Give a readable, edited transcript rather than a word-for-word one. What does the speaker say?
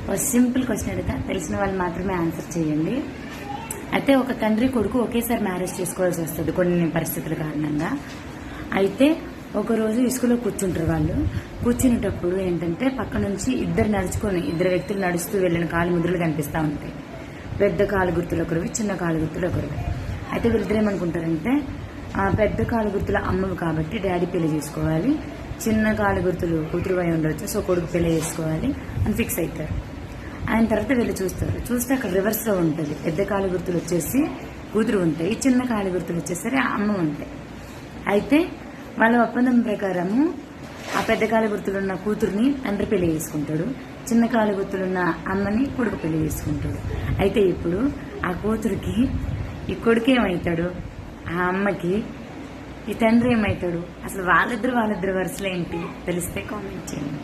ఒక simple question అడుగుతా, తెలిసిన వాళ్ళు మాత్రమే ఆన్సర్ చేయండి. అయితే ఒక తండ్రి కొడుకు ఒకేసారి మ్యారేజ్ చేసుకోవాల్సి వస్తుంది కొన్ని పరిస్థితుల కారణంగా. అయితే ఒకరోజు ఇసుకలో కూర్చుంటారు. వాళ్ళు కూర్చునేటప్పుడు ఏంటంటే పక్క నుంచి ఇద్దరు వ్యక్తులు నడుస్తూ వెళ్ళిన కాలు ముద్రలు కనిపిస్తూ ఉంటాయి. పెద్ద కాలు గుర్తులు ఒకరివి, చిన్న కాలు గుర్తులు ఒకరివి. అయితే వీళ్ళిద్దరు ఏమనుకుంటారంటే పెద్ద కాలు గుర్తుల అమ్మవి కాబట్టి డాడీ పెళ్లి చేసుకోవాలి, చిన్న కాలు గుర్తులు కూతురు అయి ఉండొచ్చు, సో కొడుకు పెళ్లి చేసుకోవాలి అని ఫిక్స్ అవుతారు. ఆయన తర్వాత వీళ్ళు చూస్తే అక్కడ రివర్స్ లో ఉంటుంది. పెద్ద కాలు గుర్తులు వచ్చేసి కూతురు ఉంటాయి, చిన్న కాలు గుర్తులు వచ్చేసరి అమ్మ ఉంటాయి. అయితే వాళ్ళ ఒప్పందం ప్రకారము ఆ పెద్ద కాలు గుర్తులున్న కూతుర్ని తండ్రి పెళ్లి చేసుకుంటాడు, చిన్న కాలు గుర్తులున్న అమ్మని కొడుకు పెళ్లి చేసుకుంటాడు. అయితే ఇప్పుడు ఆ కూతురికి ఈ కొడుకు ఏమవుతాడు, ఆ అమ్మకి ఈ తండ్రి ఏమవుతాడు, అసలు వాళ్ళిద్దరు వరుసలు ఏంటి తెలిస్తే కామెంట్ చేయండి.